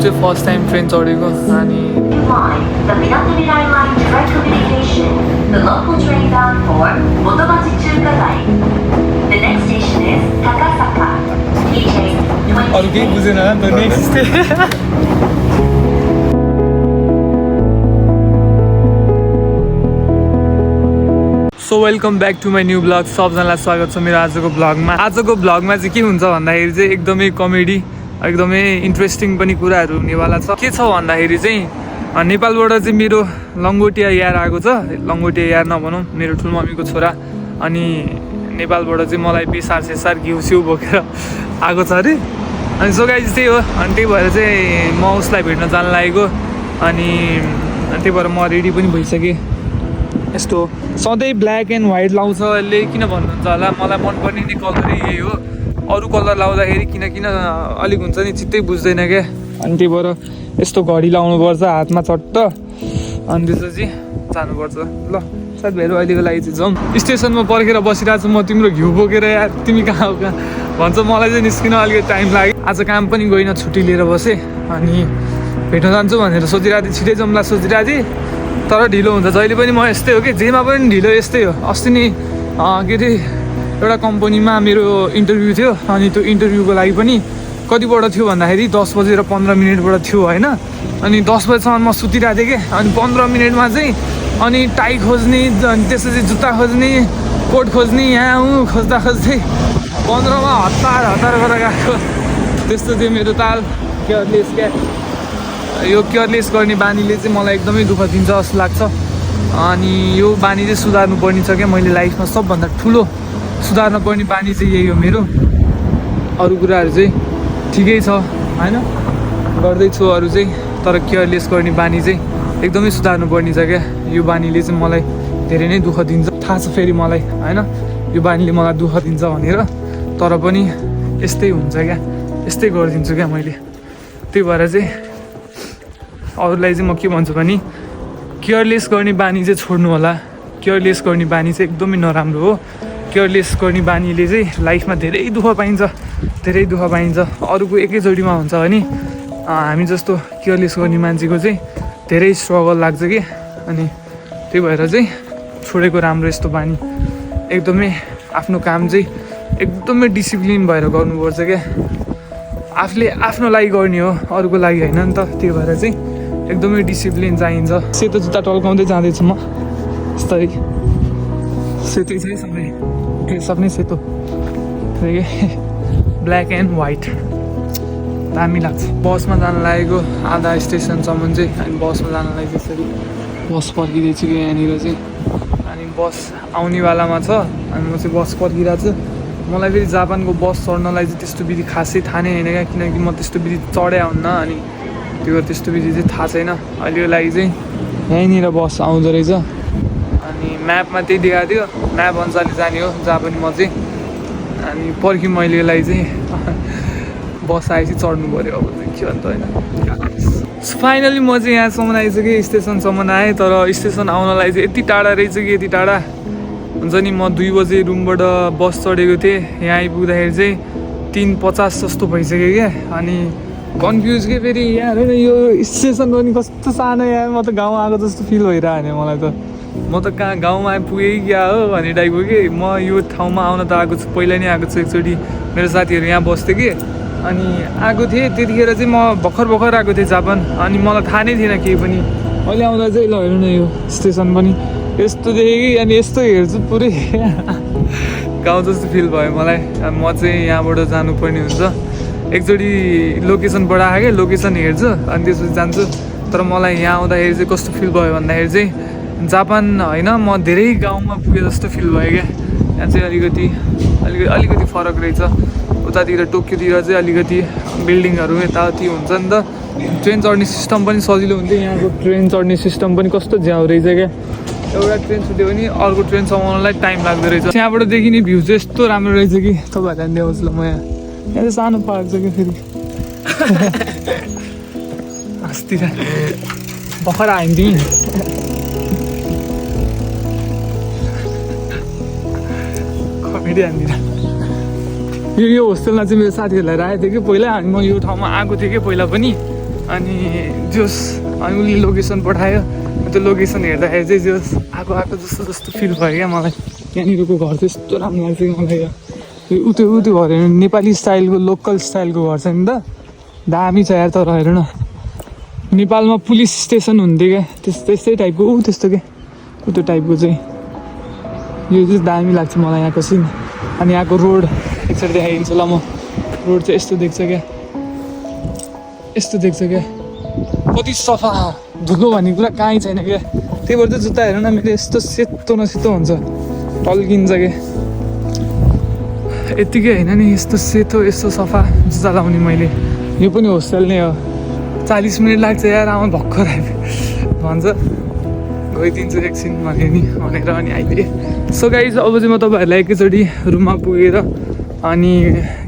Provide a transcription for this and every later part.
चाहिँ first time train चढेको अनि The Minato-Mirai Line direct communication. The local train bound for Motomachi Chuka Line. The next station is Takasaka. EJ 20. अरू केही बुझेन त next so welcome back to my new blog सबजनालाई स्वागत छ मेरो आजको ब्लगमा चाहिँ के हुन्छ भन्दाखेरि चाहिँ एकदमै कमेडी एकदमै इन्ट्रेस्टिङ पनि कुराहरू हुनेवाला छ के छ भन्दाखेरि चाहिँ नेपालबाट चाहिँ मेरो लङ्गोटिया यार आएको छ लङ्गोटिया यार नभनौँ मेरो ठुलमम्मीको छोरा अनि नेपालबाट चाहिँ मलाई बेसार सेसार घिउसिउ बोकेर आएको छ अरे अनि सो गाइज त्यही हो अनि त्यही भएर चाहिँ म उसलाई भेट्न जान लागेको अनि त्यही भएर म रेडी पनि भइसकेँ यस्तो सधैँ ब्ल्याक एन्ड व्हाइट लाउँछ यसले किन भन्नुहुन्छ होला मलाई मनपर्ने नै कलरै यही हो अरू कलर लाउँदाखेरि किन अलिक हुन्छ नि चित्तै बुझ्दैन क्या अनि त्यही भएर यस्तो घडी लाउनुपर्छ हातमा चट्ट अनि त्यसपछि जानुपर्छ ल साथीभाइहरू अहिलेको लागि चाहिँ जाउँ स्टेसनमा पर्खेर बसिरहेको छु म तिम्रो घिउ बोकेर यार तिमी कहाँ हो कहाँ भन्छ मलाई चाहिँ निस्किन अलिकति टाइम लाग्यो आज काम पनि गइनँ छुट्टी लिएर बसेँ अनि भेट्न जान्छु भनेर सोचिरहेको थिएँ छिटै जाउँला सोचिरहेको थिएँ तर ढिलो हुन्छ जहिले पनि म यस्तै हो कि जेमा पनि ढिलो यस्तै हो अस्ति नि के अरे एउटा कम्पनीमा मेरो इन्टरभ्यू थियो अनि त्यो इन्टरभ्यूको लागि पनि कतिबाट थियो भन्दाखेरि 10:15 थियो होइन अनि 10 बजीसम्म म सुतिरहेको थिएँ कि अनि 15 मिनटमा चाहिँ अनि टाई खोज्ने अनि त्यसपछि जुत्ता खोज्ने कोट खोज्ने यहाँ खोज्दा खोज्दै 15मा हतार गरेर गएको त्यस्तो थियो मेरो ताल केयरलेस क्या यो केयरलेस गर्ने बानीले चाहिँ मलाई एकदमै दुःख दिन्छ जस्तो लाग्छ अनि यो बानी चाहिँ सुधार्नु पर्ने छ क्या मैले लाइफमा सबभन्दा ठुलो सुधार्नु पर्ने बानी चाहिँ यही हो मेरो अरू कुराहरू चाहिँ ठिकै छ होइन गर्दैछु अरू चाहिँ तर केयरलेस गर्ने बानी चाहिँ एकदमै सुधार्नु पर्ने छ क्या यो बानीले चाहिँ मलाई धेरै नै दुःख दिन्छ थाहा छ फेरि मलाई होइन यो बानीले मलाई दुःख दिन्छ भनेर तर पनि यस्तै हुन्छ क्या यस्तै गरिदिन्छु क्या मैले त्यही भएर चाहिँ अरूलाई चाहिँ म के भन्छु भने केयरलेस गर्ने बानी चाहिँ छोड्नु होला केयरलेस गर्ने बानी चाहिँ एकदमै नराम्रो हो केयरलेस गर्ने बानीले चाहिँ लाइफमा धेरै दुःख पाइन्छ अरूको एकैचोटिमा हुन्छ भने हामी जस्तो केयरलेस गर्ने मान्छेको चाहिँ धेरै स्ट्रगल लाग्छ कि अनि त्यही भएर चाहिँ छोडेको राम्रो यस्तो बानी एकदमै आफ्नो काम चाहिँ एकदमै डिसिप्लिन भएर गर्नुपर्छ क्या आफूले आफ्नो लागि गर्ने हो अरूको लागि होइन नि त त्यही भएर चाहिँ एकदमै डिसिप्लिन चाहिन्छ सेतो जुत्ता टल्काउँदै जाँदैछु म यस्तै सेतै छ सबै ड्रेसअप नै सेतो ब्ल्याक एन्ड व्हाइट दामी लाग्छ बसमा जान लागेको आधा स्टेसनसम्म चाहिँ अनि बसमा जानलाई त्यसरी बस पर्खिँदैछु कि यहाँनिर चाहिँ अनि बस आउनेवालामा छ अनि म चाहिँ बस पर्खिरहेको छु मलाई फेरि जापानको बस चढ्नलाई चाहिँ त्यस्तो विधि खासै थाहा नै होइन क्या किनकि म त्यस्तो विधि चढे आउन्न अनि त्यो त्यस्तो विधि चाहिँ थाहा छैन अहिलेको लागि चाहिँ यहीँनिर बस आउँदो रहेछ अनि म्यापमा त्यही देखाएको थियो म्याप अनुसारले जाने हो जहाँ पनि म चाहिँ अनि पर्ख्यौँ अहिलेको लागि चाहिँ बस आएपछि चढ्नु पऱ्यो अब चाहिँ के अन्त होइन फाइनली म चाहिँ यहाँसम्म आइसकेँ स्टेसनसम्म आएँ तर स्टेसन आउनलाई चाहिँ यति टाढा रहेछ कि यति टाढा हुन्छ नि म 2 बजे रुमबाट बस चढेको थिएँ यहाँ आइपुग्दाखेरि चाहिँ 3:50 जस्तो भइसक्यो क्या अनि कन्फ्युज के फेरि यहाँ होइन यो स्टेसन पनि कस्तो सानो यहाँ म त गाउँ आएको जस्तो फिल भइरहेको नि मलाई त म त कहाँ गाउँमा आइपुगेँ क्या हो भन्ने टाइपको कि म यो ठाउँमा आउन त आएको छु पहिला नै आएको छु एकचोटि मेरो साथीहरू यहाँ बस्थ्यो कि अनि आएको थिएँ त्यतिखेर चाहिँ म भर्खर आएको थिएँ जापान अनि मलाई थाहा नै थिएन केही पनि अहिले आउँदा चाहिँ ल हेर्नु न यो स्टेसन पनि यस्तो देखेँ कि अनि यस्तो हेर्छु पुरै गाउँ जस्तो फिल भयो मलाई म चाहिँ यहाँबाट जानुपर्ने हुन्छ एकचोटि लोकेसन पठाएको क्या लोकेसन हेर्छु अनि त्यसपछि जान्छु तर मलाई यहाँ आउँदाखेरि चाहिँ कस्तो फिल भयो भन्दाखेरि चाहिँ जापान होइन म धेरै गाउँमा पुगे जस्तो फिल भयो क्या यहाँ चाहिँ अलिकति फरक रहेछ उतातिर टोकियोतिर चाहिँ अलिकति बिल्डिङहरू यताउति हुन्छ नि त ट्रेन चढ्ने सिस्टम पनि सजिलो हुन्थ्यो यहाँको ट्रेन चढ्ने सिस्टम पनि कस्तो झ्याउ रहेछ क्या एउटा ट्रेन छुट्यो भने अर्को ट्रेनसम्म आउनलाई टाइम लाग्दो रहेछ यहाँबाट देखिने भ्यू चाहिँ यस्तो राम्रो रहेछ कि तपाईँहरूलाई देखाउँछु ल म यहाँ चाहिँ सानो पार्क छ कि फेरि अस्तिर भर्खर आयौँ तिमी कमेडी हान्दिनँ यो होस्टेलमा चाहिँ मेरो साथीहरूलाई राखेको थियो कि पहिला अनि म यो ठाउँमा आएको थिएँ कि पहिला पनि अनि जोस् अनि उसले लोकेसन पठायो त्यो लोकेसन हेर्दाखेरि चाहिँ जोस् आएको जस्तो फिल भयो क्या मलाई। यहाँनिरको घर चाहिँ यस्तो राम्रो लाग्छ कि मलाई ऊ त्यो घर हेर्नु नेपाली स्टाइलको लोकल स्टाइलको घर छ नि त दामी छ यार। तर हेर न नेपालमा पुलिस स्टेसन हुन्थ्यो क्या त्यस्तै टाइपको त्यस्तो क्या त्यो टाइपको चाहिँ यो चाहिँ दामी लाग्छ मलाई यहाँको सिन। अनि यहाँको रोड एकचोटि देखाइदिन्छु ल म। रोड चाहिँ यस्तो देख्छ क्या कति सफा धुलो भन्ने कुरा कहीँ छैन क्या। त्यही भएर चाहिँ जुत्ता हेर न मेरो यस्तो सेतो न सेतो हुन्छ टल्किन्छ क्या यत्तिकै होइन नि यस्तो सेतो यस्तो सफा जुत्ता लाउने मैले। यो पनि होस्टेल नै हो 40 मिनट लाग्छ यार आमा भर्खर भन्छ गइदिन्छु एकछिन भने नि भनेर अनि अहिले। सो गाइज अब चाहिँ म तपाईँहरूलाई एकैचोटि रुममा पुगेर अनि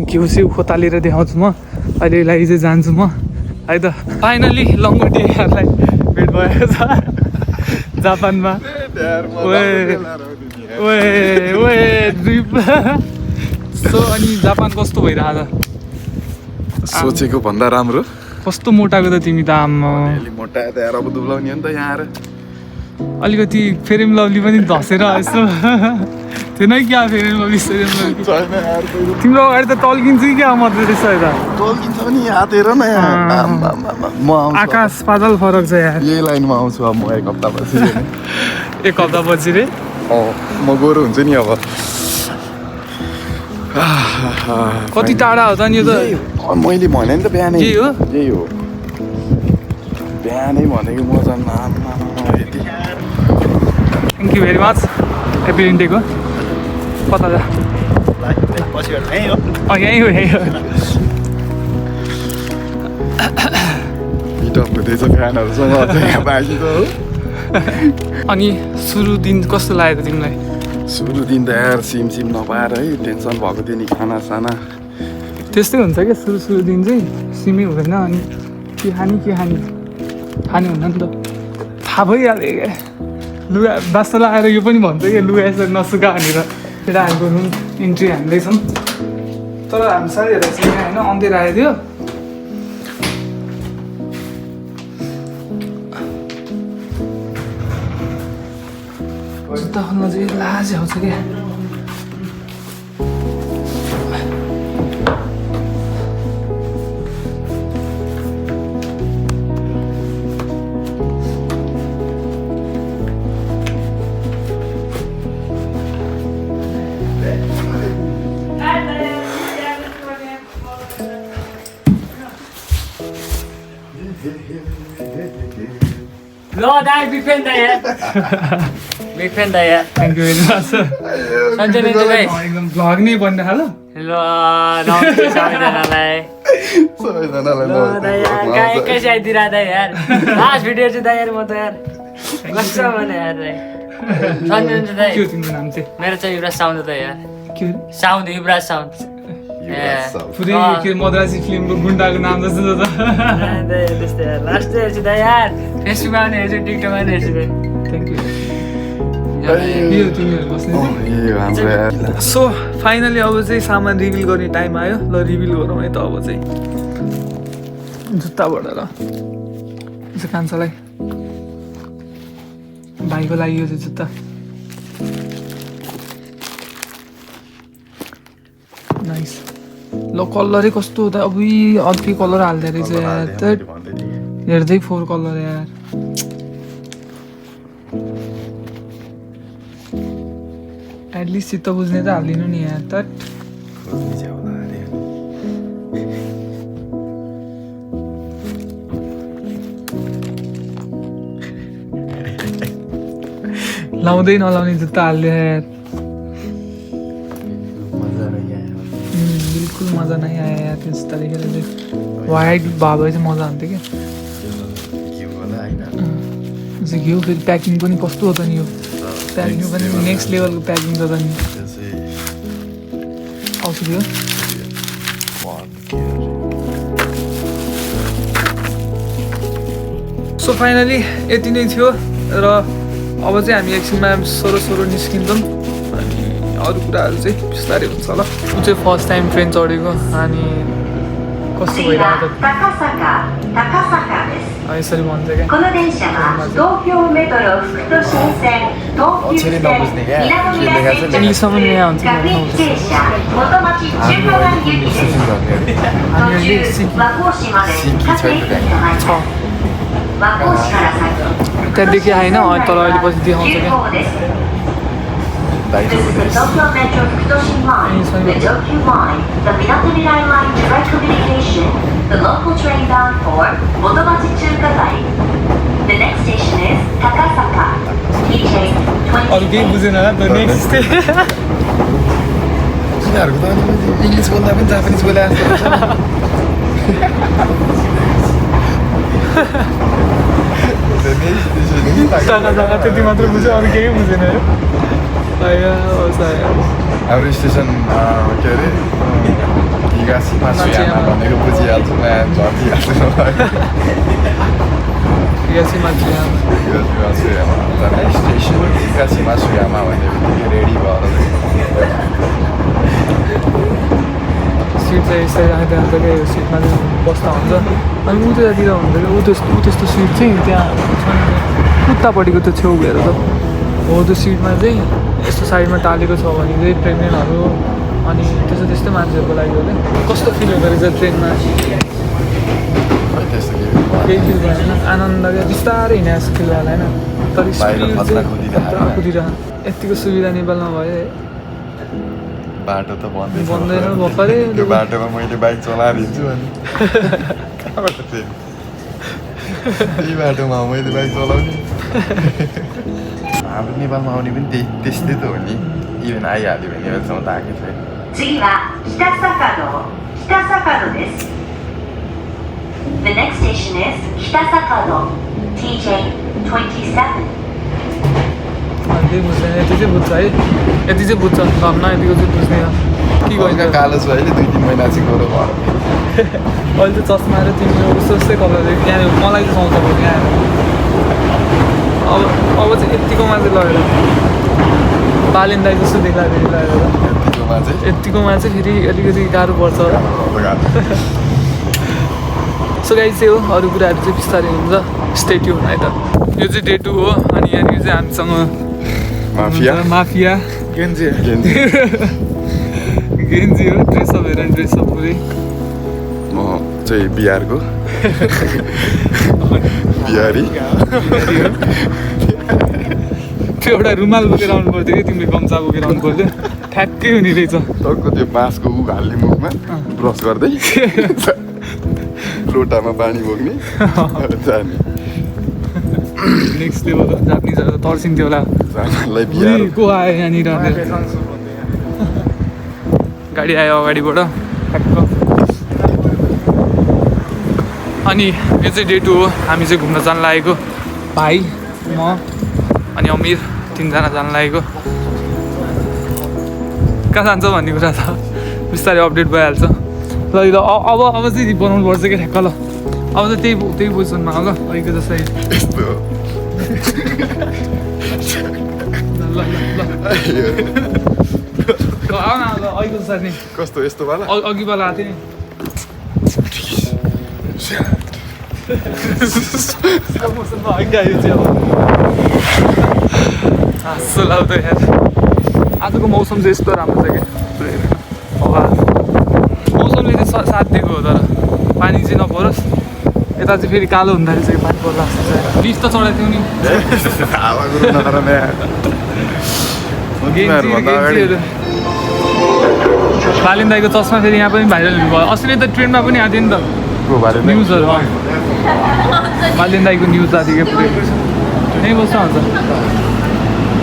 घिउसिउ खोतालेर देखाउँछु म। अहिलेलाई चाहिँ जान्छु म है त। फाइनली लङ्गोटियाहरूलाई भेट भएको छ जापानमा। सो अनि जापान कस्तो भइरहेछ? सोचेको भन्दा राम्रो। कस्तो मोटाको त तिमी त आम्मा मोटा त यार अब दुब्लाउने हो नि त यहाँ अलिकति फेरि लभली पनि धसेर यसो थिएन क्या फेरि लभली तिम्रो अगाडि त टल्किन्छ कि क्या मात्रै रहेछ यता टल्किन्छ पनि हात हेर न म आकाश पाताल फरक छ यार। यही लाइनमा आउँछु अब म एक हप्ता पछि। एक हप्ता पछि रे म गोरो हुन्छ नि अब। कति टाढा हो त नि यो त? मैले भने नि त बिहानै यही हो बिहानै भनेको म झन् thank you very much happy इन्डेको कता जा यहीँ हो मिटअप हुँदैछ फ्यानहरूसँग बाँकी त हो। अनि सुरु दिन कस्तो लाग्यो त तिमीलाई? सुरु दिन त यार सिम नपाएर है टेन्सन भएको थियो नि खानासाना त्यस्तै हुन्छ क्या सुरु दिन चाहिँ सिमै हुँदैन अनि के खाने हुँदैन नि त थाहा भइहाल्यो क्या। लुगा बास्ता लगाएर यो पनि भन्छ क्या लुगा यसरी नसुका भनेर केटाहरूको रुम इन्ट्री हान्दैछौँ तर हामी साथीहरूलाई चाहिँ होइन अन्धेर आएको थियो। जुत्ता खोल्न चाहिँ लाज आउँछ क्या। Lo, dai, big fan dah ya. Big fan dah ya. Thank you very much. Sanjay Ninja guys. एकदम भ्लग नै बन्न थाल्यो। Lo, नमस्ते सबैजनालाई। सबैजनालाई Lo, dah ya, गाई कैसे आइदिरहेको दा यार। लास्ट भिडियो चाहिँ दा यार म त यार। कस्तो भने यार रे। सञ्जय निन्जा दाइ। के हो तिम्रो नाम चाहिँ? मेरो चाहिँ युवराज साउन्ड हो त यार। के हो? Sound Yuvraj sound. पुरै के मद्रासी फिल्मको गुन्डाको नाम जस्तो छ त। त्यस्तै यार लास्ट हेर्छु दा यार। फेसबुकमा पनि हेर्छु टिकटकमा पनि हेर्छु दा। Thank you. यो तिमीहरू बस्ने। हाम्रो यार सो फाइनली अब चाहिँ सामान रिभिल गर्ने टाइम आयो। ल रिभिल गरौँ है त अब चाहिँ जुत्ताबाट ल चाहिँ कान्छालाई भाइको लागि यो चाहिँ जुत्ता नाइस। ल कलरै कस्तो हो त अब अर्कै कलर हाल्दो रहेछ यार त हेर्दै 4 कलर यार। एटलिस्ट चित्त बुझ्ने त हालिदिनु नि यार त। लाउँदै नलाउने जुत्ता हाल्यो यार। बिल्कुल मजा नै आयो यार त्यो जुत्ता देखेर चाहिँ। वाइट भयो भए चाहिँ मजा हुन्थ्यो क्या। घिउ फेरि प्याकिङ पनि कस्तो हो त नि यो प्याकिङ पनि नेक्स्ट लेभलको प्याकिङ छ त नि। आउँछ त्यो सो फाइनली यति नै थियो र अब चाहिँ हामी एकछिनमा सोरो निस्किन्छौँ अनि अरू कुराहरू चाहिँ बिस्तारै हुन्छ ल। ऊ चाहिँ फर्स्ट टाइम ट्रेन चढेको अनि कस्तो भइरहेको Takasaka, Takasaka. यसरी भन्छ क्या この電車は東京メトロ副都心線、東急線、南宮線着各駅停車、元町中華街行きです。途中、和光市まで各駅に止まります。和光市から先、 त्यहाँ देखि आएन तर अहिले पछि देखाउँछ क्या 急行です。This is the Tokyo Metro Fukutoshi Line, the Tokyo Line, the Minatomirai Line direct communication, the local train bound for Motomachi Chukagai. The next station is Takasaka, अरू केही 20. बुझेन त नेक्स्ट तिनीहरूको त अनि इङ्ग्लिस बोल्दा पनि जापानिज बोले जस्तो जग्गा त्यति मात्र बुझ्यो अरू केही बुझेन हाम्रो स्टेसन के अरे हिगासीमा सुयामा भनेको बुझिहाल्छु झर्किहाल्छु हिगासीमा सुयामा स्टेसन हिगासीमा सुयामा भन्ने बित्तिकै रेडी भएर सिट चाहिँ यसरी राख्दै राख्दै क्या यो सिटमा चाहिँ बस्दा हुन्छ अनि उतातिर हुन्छ कि ऊ त्यस्तो सिट चाहिँ त्यहाँ उतापट्टिको त्यो छेउ हेर त हो त्यो सिटमा चाहिँ यस्तो साइडमा टालेको छ भने चाहिँ प्रेग्नेन्टहरू अनि त्यस्तै मान्छेहरूको लागि हो क्या कस्तो फिल हुँदो रहेछ ट्रेनमा केही फिल भएन आनन्द क्या बिस्तारै हिँडे जस्तो फिल भएन होइन तर स्पिड कुदिरह यतिको सुविधा नेपालमा भयो बाटो त बन्दैन भर्खरै त्यो बाटोमा मैले बाइक चलाएर हिँड्छु अनि कहाँबाट चाहिँ त्यही बाटोमा मैले बाइक चलाउने हाम्रो नेपालमा आउने पनि त्यस्तै त हो नि इभेन आइहाल्यो भने अहिलेसम्म त आएकै छैन 次は北坂戸です。The next station is 北坂戸 TJ27. त्यही बुझ्दैन यति चाहिँ बुझ्छ है यति चाहिँ बुझ्छ धन्न यतिको चाहिँ बुझ्दैन के हल्का गर्छ कालो छ अहिले 2-3 महिना चाहिँ गरो भयो अहिले चाहिँ चस्मा र तिम्रो उस्तै कलर यहाँ मलाई चाहिँ सुहाउँछ भयो यहाँ अब चाहिँ यत्तिकोमा चाहिँ लगेर बालेन दाई जस्तो देख्दा फेरि लगेर यत्तिकोमा चाहिँ फेरि अलिकति गाह्रो पर्छ सो गाइस चाहिँ हो अरू कुराहरू चाहिँ बिस्तारै हुन्छ स्टे ट्युन है त यो चाहिँ डे 2 हो अनि यहाँनिर चाहिँ हामीसँग माफिया गेन्जी हो ड्रेसअप हेर ड्रेसअप पुरै म चाहिँ बिहारको बिहारी त्यो एउटा रुमाल बोकेर आउनु पर्थ्यो कि तिमीले गम्छा बोकेर आउनु पर्थ्यो ठ्याक्कै हुने रहेछ टक्क त्यो बाँसको उ हाल्ने मुखमा ब्रस गर्दै लोटामा पानी बोक्ने जाने नेक्स्ट लेभल जापानिजहरू त तर्सिन्थ्यो होला जापानलाई बिहार को आयो यहाँनिर गाडी आयो अगाडिबाट ठ्याक्क अनि यो चाहिँ डे 2 हो हामी चाहिँ घुम्न जान लागेको भाइ म अनि अमिर 3 जना जान लागेको कहाँ जान्छ भन्ने कुरा त बिस्तारै अपडेट भइहाल्छ ल अब चाहिँ बनाउनु पर्छ क्या ठ्याक्क ल अब त त्यही पोजिसनमा हो ल अहिलेको जस्तै यस्तो ल आऊ न ल अहिलेको जस्तो नि कस्तो यस्तो वाला अघि वाला आएको थियो नि लाउँदै यार आजको मौसम चाहिँ यस्तो राम्रो छ क्या मौसमले चाहिँ साथ दिएको हो तर पानी चाहिँ नपरोस् यता चाहिँ फेरि कालो हुँदो रहेछ पानी पर्ला जस्तो छ लिफ्ट त चढाएको थियौ नि बालिन दाईको चस्मा फेरि यहाँ पनि भाइरल भयो अस्ति त ट्रेनमा पनि आएको थियो नि त न्युजहरू बालिन दाईको न्युज आएको थियो क्या पुरै यहीँ बस्छ हुन्छ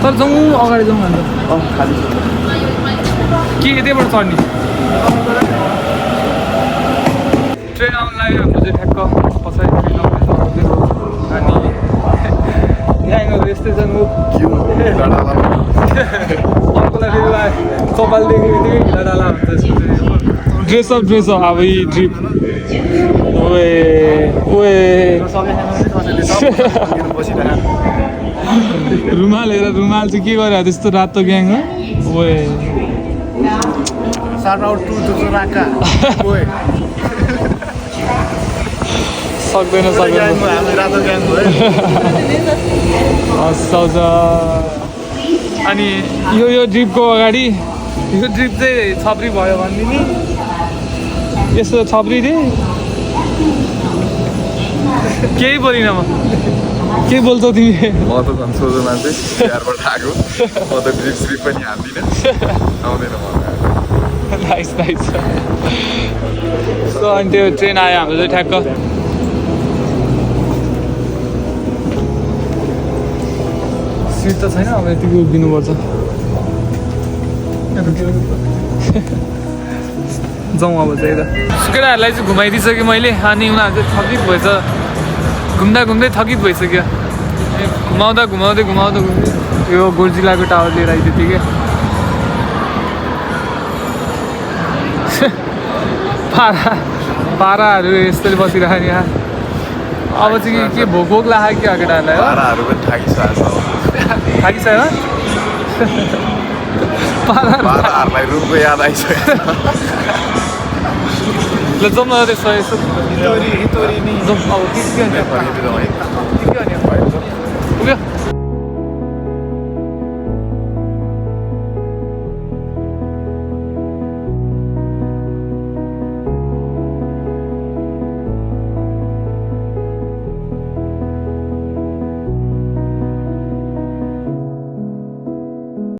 तर जाउँ अगाडि जाउँ अन्त के यतैबाट चढ्ने ट्रेन आउनु लाग्यो हाम्रो चाहिँ ठ्याक्क पछाडि ट्रेन आउँदैछ अनि यहाँको यस्तै छ अर्कोलाई फेरि कपाल देखेको हिला डाला हुन्छ ड्रेसअप अब यी ट्रिप रुमाल हेर रुमाल चाहिँ के गरे त्यस्तो रातो ग्याङ हो सक्दैन हँसाउँछ अनि यो ड्रिपको अगाडि यो ड्रिप चाहिँ छप्री भयो भनिदिने यस्तो छप्री रे केही बोलिन म के बोल्छौ तिमी म त झन् सोझो मान्छे बिहारबाट आएको म त ड्रिप स्रिप पनि हाल्दिनँ आउँदैन म नाइस नाइस सो अनि त्यो ट्रेन आयो हाम्रो चाहिँ ठ्याक्क सिट त छैन अब यतिको उभिनुपर्छ जाउँ अब चाहिँ यता केटाहरूलाई चाहिँ घुमाइदिइसकेँ मैले अनि उनीहरू चाहिँ थकित भएछ घुम्दा घुम्दै थकित भइसक्यो घुमाउँदा घुमाउँदै यो गोर्जिलाको टावर लिएर आयो त्यतिकै पाराहरू यस्तोले बसिरहेको नि यहाँ अब चाहिँ के भोक लाग्यो क्या केटाहरूलाई हो पाराहरू पनि थाकिसकेको थाकिसक्यो पाराहरूलाई रुमको याद आइसक्यो ल जाउँ न त्यसो यसो जाउँ अब के